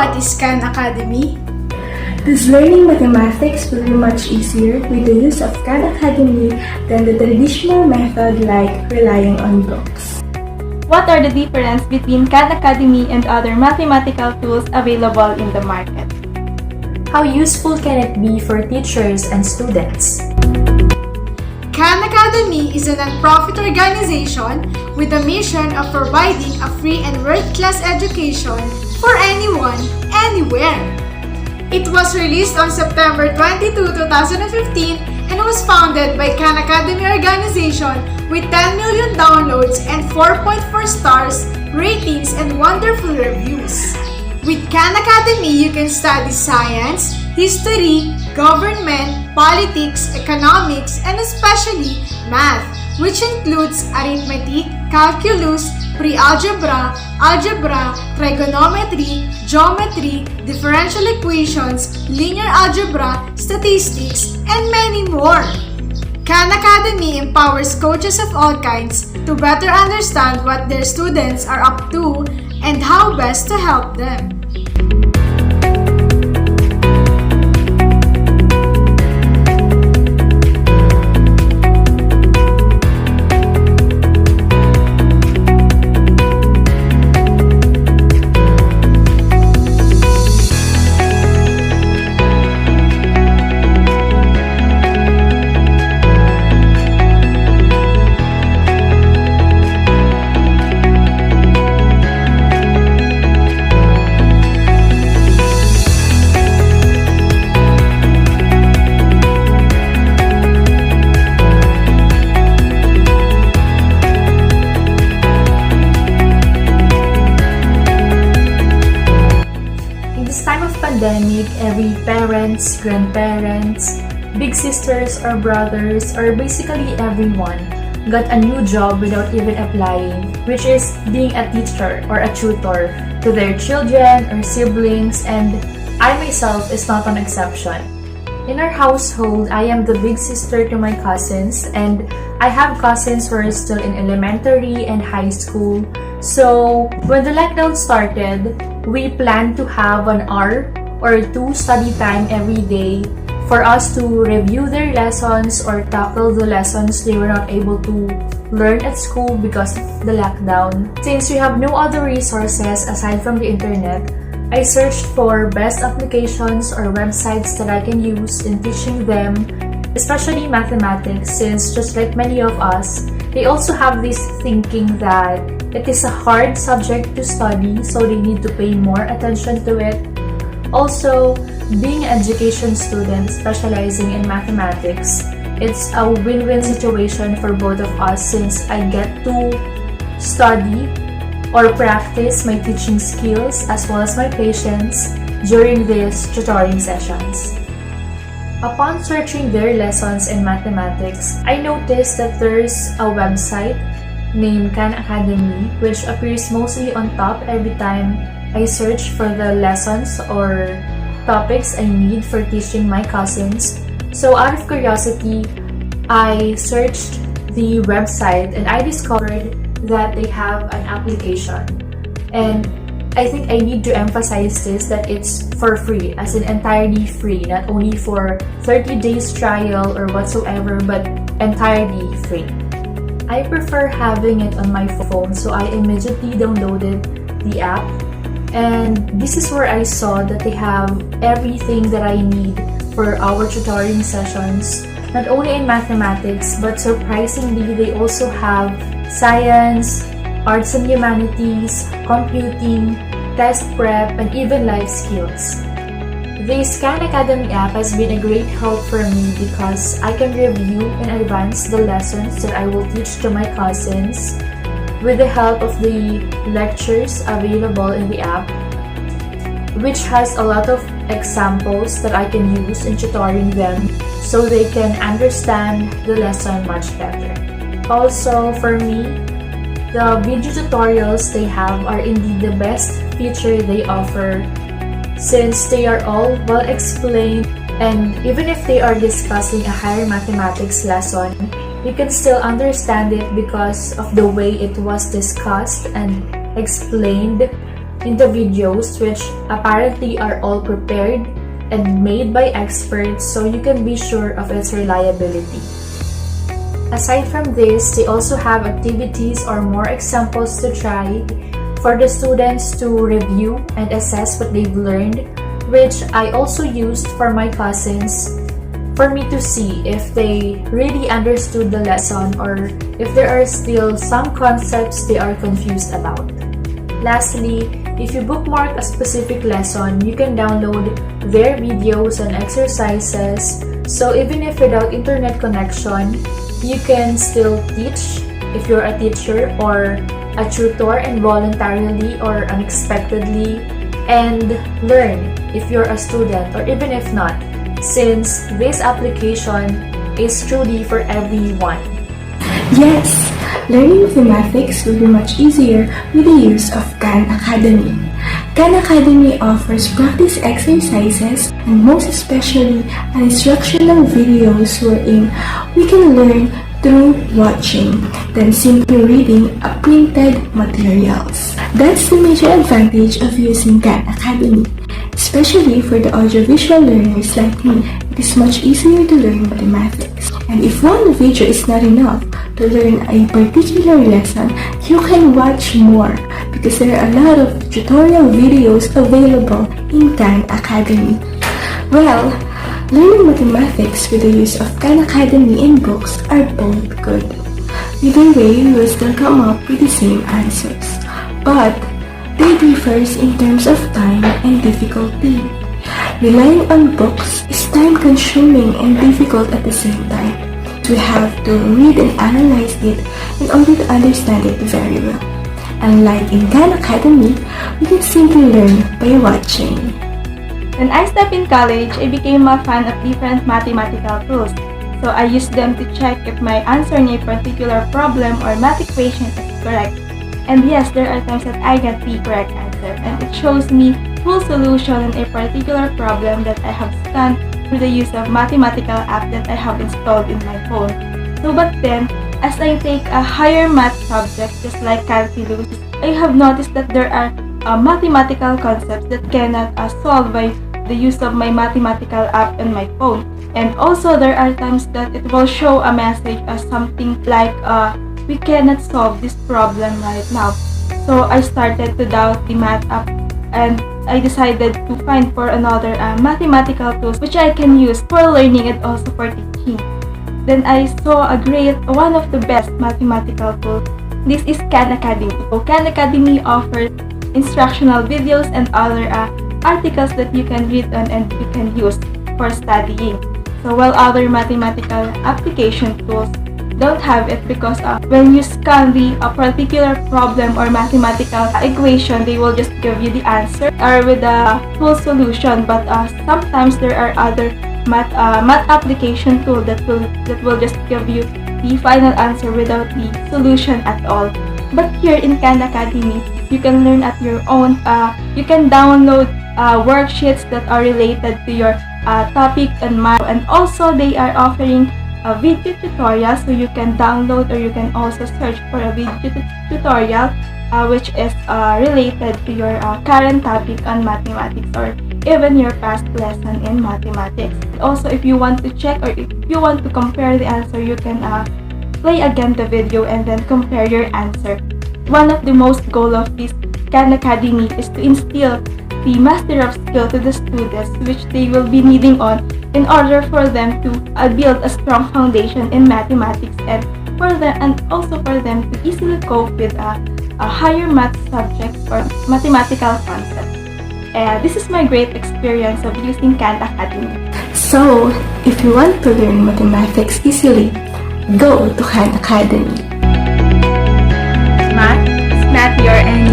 what is Khan Academy? Thus, learning mathematics will be much easier with the use of Khan Academy than the traditional method like relying on books. What are the difference between Khan Academy and other mathematical tools available in the market? How useful can it be for teachers and students? Khan Academy is a non-profit organization with the mission of providing a free and world-class education for anyone, anywhere. It was released on September 22, 2015 and was founded by Khan Academy organization with 10 million downloads and 4.4 stars, ratings, and wonderful reviews. With Khan Academy, you can study science, history, government, politics, economics, and especially math, which includes arithmetic, calculus, pre-algebra, algebra, trigonometry, geometry, differential equations, linear algebra, statistics, and many more. Khan Academy empowers coaches of all kinds to better understand what their students are up to and how best to help them. Pandemic, every parents, grandparents, big sisters or brothers, or basically everyone got a new job without even applying, which is being a teacher or a tutor to their children or siblings, and I myself is not an exception. In our household, I am the big sister to my cousins, and I have cousins who are still in elementary and high school. So when the lockdown started, we planned to have an hour or two study time every day for us to review their lessons or tackle the lessons they were not able to learn at school because of the lockdown. Since we have no other resources aside from the internet, I searched for best applications or websites that I can use in teaching them, especially mathematics, since just like many of us, they also have this thinking that it is a hard subject to study, so they need to pay more attention to it. Also, being an education student specializing in mathematics, it's a win-win situation for both of us since I get to study or practice my teaching skills as well as my patience during these tutoring sessions. Upon searching their lessons in mathematics, I noticed that there's a website named Khan Academy, which appears mostly on top every time I search for the lessons or topics I need for teaching my cousins. So out of curiosity, I searched the website and I discovered that they have an application. And I think I need to emphasize this, that it's for free, as in entirely free, not only for 30 days trial or whatsoever, but entirely free. I prefer having it on my phone, so I immediately downloaded the app. And this is where I saw that they have everything that I need for our tutoring sessions, not only in mathematics, but surprisingly, they also have science, arts and humanities, computing, test prep, and even life skills. This Khan Academy app has been a great help for me because I can review in advance the lessons that I will teach to my cousins with the help of the lectures available in the app, which has a lot of examples that I can use in tutoring them so they can understand the lesson much better. Also, for me, the video tutorials they have are indeed the best feature they offer since they are all well explained, and even if they are discussing a higher mathematics lesson, you can still understand it because of the way it was discussed and explained in the videos, which apparently are all prepared and made by experts, so you can be sure of its reliability. Aside from this, they also have activities or more examples to try for the students to review and assess what they've learned, which I also used for my cousins for me to see if they really understood the lesson or if there are still some concepts they are confused about. Lastly, if you bookmark a specific lesson, you can download their videos and exercises, so even if without internet connection, you can still teach if you're a teacher or a tutor involuntarily or unexpectedly, and learn if you're a student or even if not, since this application is truly for everyone. Yes, learning mathematics will be much easier with the use of Khan Academy. Khan Academy offers practice exercises and most especially an instructional videos wherein we can learn through watching than simply reading a printed materials. That's the major advantage of using Khan Academy. Especially for the audiovisual learners like me, it is much easier to learn mathematics. And if one video is not enough to learn a particular lesson, you can watch more because there are a lot of tutorial videos available in Khan Academy. Well, learning mathematics with the use of Khan Academy and books are both good. Either way, you will still come up with the same answers. But they differs in terms of time and difficulty. Relying on books is time-consuming and difficult at the same time. We have to read and analyze it in order to understand it very well. Unlike in Khan Academy, we can simply learn by watching. When I stepped in college, I became a fan of different mathematical tools. So I used them to check if my answer in a particular problem or math equation is correct. And yes, there are times that I get the correct answer, and it shows me full solution in a particular problem that I have done through the use of mathematical app that I have installed in my phone. So but then, as I take a higher math subject just like calculus, I have noticed that there are mathematical concepts that cannot solve by the use of my mathematical app on my phone. And also there are times that it will show a message as something like we cannot solve this problem right now. So I started to doubt the math app and I decided to find for another mathematical tools which I can use for learning and also for teaching. Then I saw one of the best mathematical tools. This is Khan Academy. So Khan Academy offers instructional videos and other articles that you can read on and you can use for studying. So while other mathematical application tools don't have it because when you scan the particular problem or mathematical equation, they will just give you the answer or with a full solution. But sometimes there are other math application tool that will just give you the final answer without the solution at all. But here in Khan Academy, you can learn at your own. You can download worksheets that are related to your topic and math, and also they are offering a video tutorial, so you can download or you can also search for a video tutorial which is related to your current topic on mathematics or even your past lesson in mathematics. Also, if you want to check or if you want to compare the answer, you can play again the video and then compare your answer. One of the most goal of this Khan Academy is to instill the master of skill to the students, which they will be needing on in order for them to build a strong foundation in mathematics and also for them to easily cope with a higher math subjects or mathematical concepts. This is my great experience of using Khan Academy. So, if you want to learn mathematics easily, go to Khan Academy. Math is not your enemy.